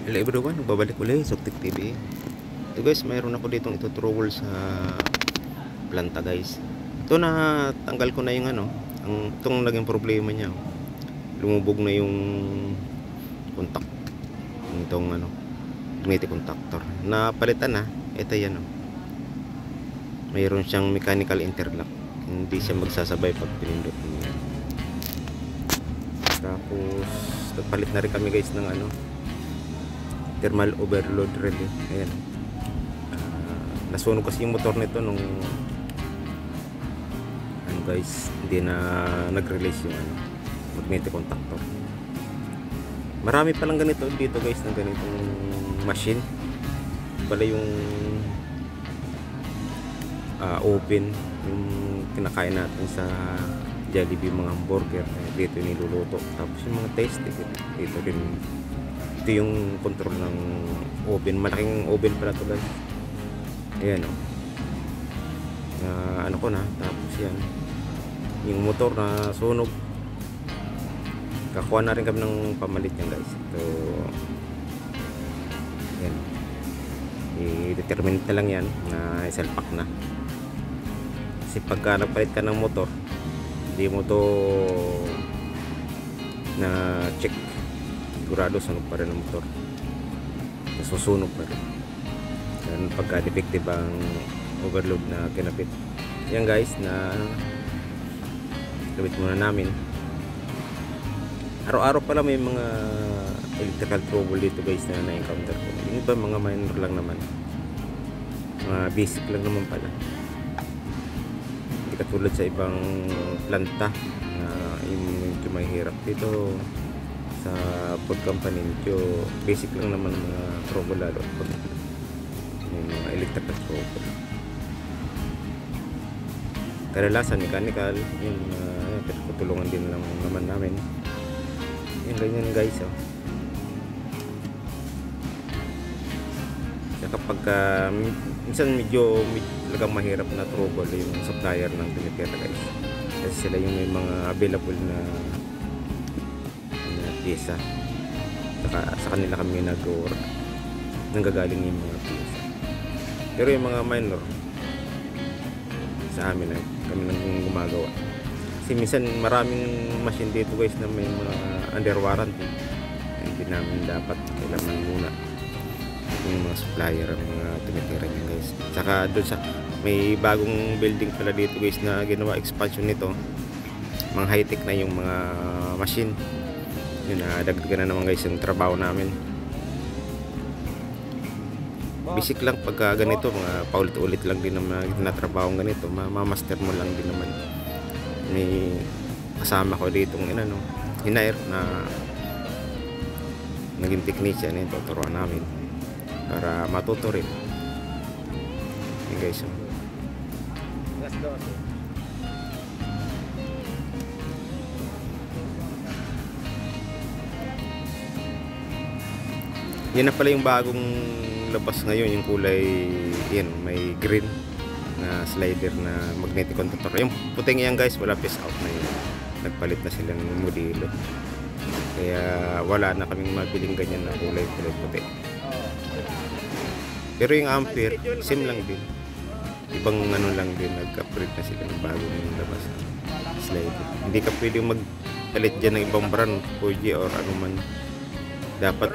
Hello everyone, nagbabalik ulit sa Octic TV. Ito guys, mayroon ako ditong itutrowel sa planta guys. Ito na tanggal ko na yung itong naging problema niya. Lumubog na yung contact. Itong magnetic contactor. Napalitan na. Ito yan Mayroon siyang mechanical interlock. Hindi siya magsasabay pag pinindot mo yan. Tapos nagpalit na rin kami guys ng thermal overload relay. Ayan. Nasunog kasi yung motor nito nung guys, hindi na nag-release yung magnetic contactor. Marami palang ganito dito guys, ng ganitong machine. Pala yung open, yung kinakain natin sa Jollibee, mga hamburger, dito niluluto. Tapos yung mga taste dito rin. Ito yung control ng oven. Malaking oven pala ito guys. Ayan ano ko na. Tapos yan, yung motor na sunog. Kakuha na rin kami ng pamalit yan guys. Ito yan, i-determine na lang yan na isalpak na. Kasi pagka nagpalit ka ng motor, hindi mo to na check, sigurado sunog pa rin ang motor, nasusunog pa rin. Yan pagka defective ang overload na kinapit. Yan guys, na kabit muna namin. Araw-araw pala may mga electrical trouble dito guys na na-encounter ko. Yung iba mga minor lang naman, mga basic lang naman pala. Hindi katulad sa ibang planta na yung medyo mahirap. Dito sa food company, medyo basic lang naman mga trouble, lalo pag yung mga electrical trouble. Kadalasan mechanical, yun, tutulungan din lang naman namin. Yun, ganyan guys. Kapag minsan medyo talagang mahirap na trouble yung supplier ng tinitira guys, kasi sila yung may mga available na pyesa. Sa kanila kami nag-work, nanggagaling yung mga pyesa. Pero yung mga minor, sa amin kami lang gumagawa. Kasi minsan maraming machine dito guys na may mga under warranty. Hindi namin dapat kailangan muna yung mga supplier ang mga tumitira niya guys. Tsaka doon sa may bagong building pala dito guys na ginawa expansion nito, mga high tech na yung mga machine. Yun, dagdagan na naman guys yung trabaho namin. Basic lang pagka ganito, mga paulit-ulit lang din naman na trabaho ganito, mamaster mo lang din naman. May kasama ko dito hinair na naging technician, tuturuan namin para matuto rin. Yun guys. Yan na pala yung bagong labas ngayon, yung kulay yan, may green na slider na magnetic contactor. Yung puting yan guys, wala phase out na yun, nagpalit na silang modelo, kaya wala na kaming mabiling ganyan na kulay puti. Pero yung ampere same lang din, ibang lang din, nag-upgrade na sila ng bagong labas slider. Hindi ka pwedeng magpalit dyan ng ibang brand, Fuji or ano man. Dapat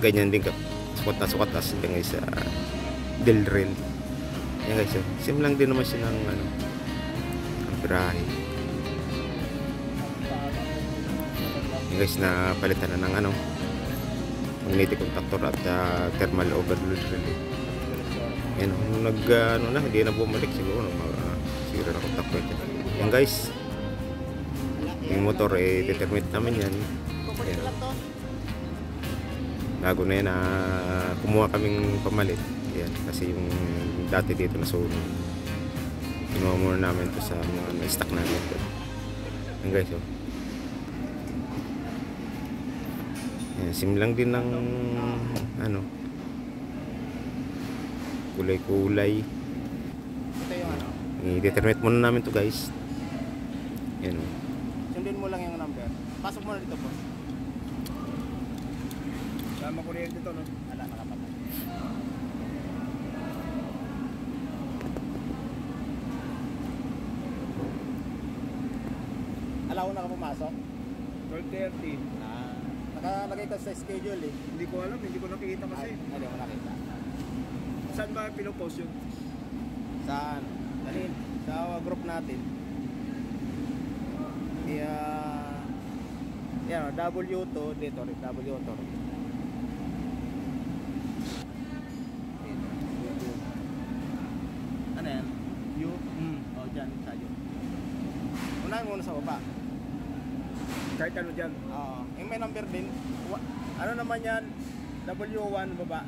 ganyan din ka, sukat na sukat as din guys sa Delrel. Yan guys, sim lang din naman siya ng amperahe. Yan guys, na palitan na ng magnetic contactor at thermal overload relay. Yan, hindi na bumalik siguro, sira na contactor ito. Yan guys, yung motor determine namin yan. Yan, bago na yan, kumuha kaming pamalit. Yan, kasi yung dati dito nasunog, kinuha muna namin ito sa mga na-stock namin ito. Yan guys, yan, sim lang din ng kulay-kulay. I-determine muna namin ito guys. Yan, sundin mo lang yung number, pasok mo na dito boss. Wala makuryente to, no? Wala, nakapatay. Alaw na ka pumasok? 12:30. Nakalagay ka sa schedule eh. Hindi ko alam, hindi ko nakikita kasi. Hindi mo nakita. Saan ba pinopost yun? Saan? Dalhin. Sa group natin. Yan, W2 dito, W2. Ano yan? U? O, dyan, sa U. Unahin muna sa baba. Kahit ano dyan. Oo. Yung may number din. Ano naman yan? W1 baba.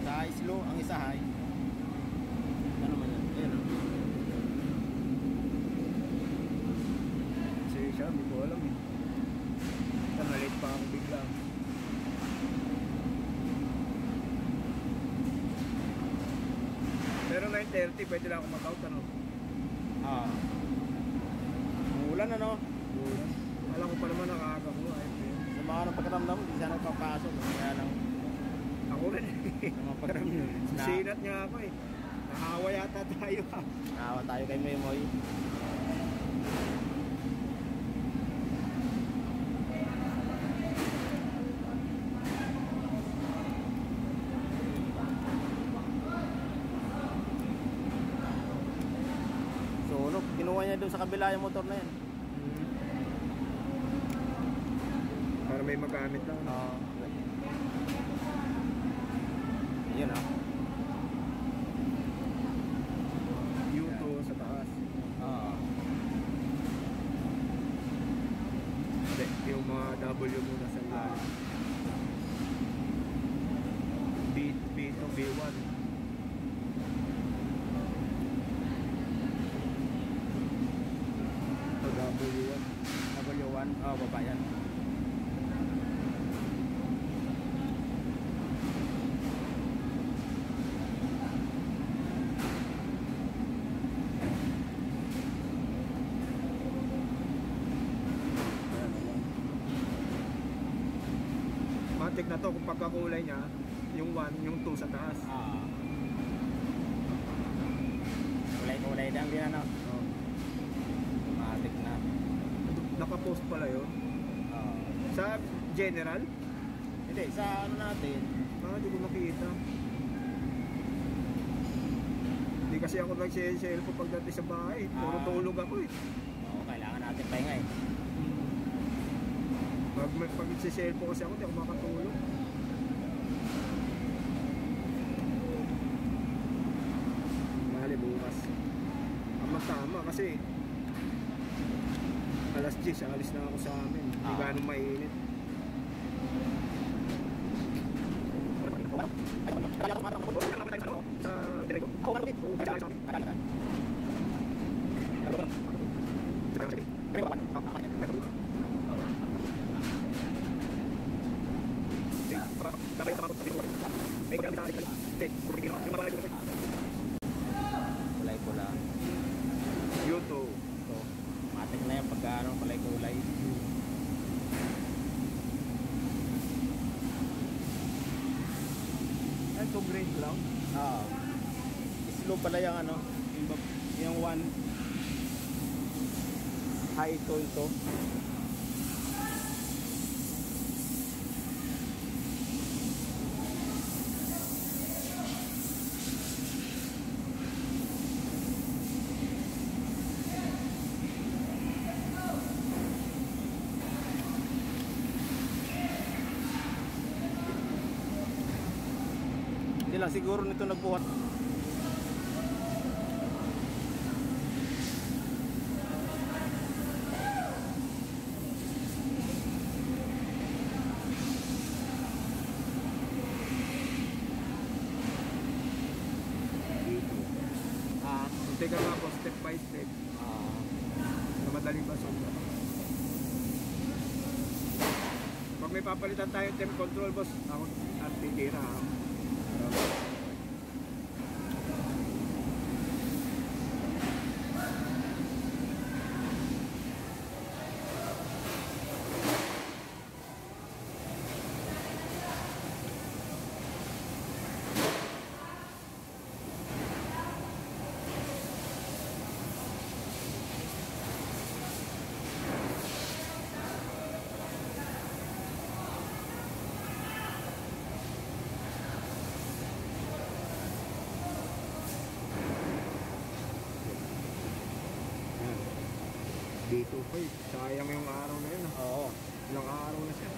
Sa slow, ang isa high. Ano naman yan? Ayan o. Kasi siya, hindi ko alam eh. Ito, na-late pa ako bigla. Pero 9:30, pwede lang ako mag-out, ano? Ulan ano? Bulan. Alam ko pa naman nakaaga ko. Ayun yun. Sa mga nagpagkaramdam, hindi sana nagpapasok. Kaya lang, Ako rin. sa mga pagkaramdam. Sinat niya ako eh. Nakahawa yata tayo ha. Nakawa tayo kay Memoy. So, ano, kinuha niya doon sa kabila yung motor na yan. Para may magamit lang. Yun ah. U2 sa taas. Hindi, yung mga W muna sa ilalim. B2, B1. Ito W1. W1, baba yan. Matik na to kung pagkakulay niya, yung 1, yung 2 sa taas. Kulay-kulay lang din ano. Oh. Matik na. Nakapost pala yun. Sa general? Hindi, sa ano natin. Hindi ko makita. Hindi kasi ako nag-cellphone pagdating sa bahay. Puro tulog ako eh. Oo, kailangan natin pahinga eh. Pag nag-cellphone kasi ako, hindi ako makatulog. Mali bukas. Tama kasi alas 10, alis na ako sa amin. Hindi ganun mainit. Sa direct ko? Kulay-pula. YouTube. So, matik na yan pagka ano, kulay-kulay. Ay, 2 grade lang. Slow pala yung ano, yung one high ito. Hindi lang siguro nito nagbuhat. Teka nga po, step by step. Na madaling basura. Pag may papalitan tayong temp control, boss, ako at titira. 2.5. Sayang yung araw na yun. Oo. Ilang araw na siya.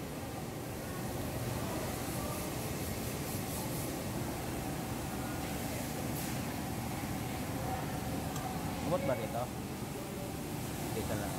Abot ba rito? Dito lang.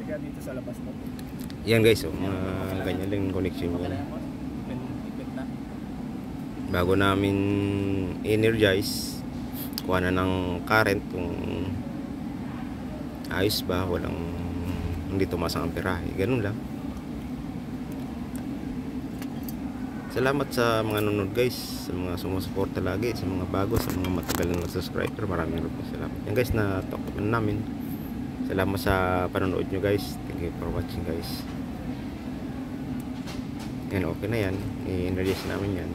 Tiga dito sa labas mo. Yan guys, oh, mga ganyan lang yung connection Okay niya. lang yan, boss? Ipit na. Bago namin energize, kuha na ng current kung ayos ba, walang hindi tumaas ang amperahe, ganun lang. Salamat sa mga nanonood guys, sa mga sumusuporta lagi, sa mga bago, sa mga matagal na subscriber, maraming salamat. Yan guys, na talk namin. Salamat sa panonood nyo guys. Thank you for watching guys. Yan, okay na yan. I-energize namin yan.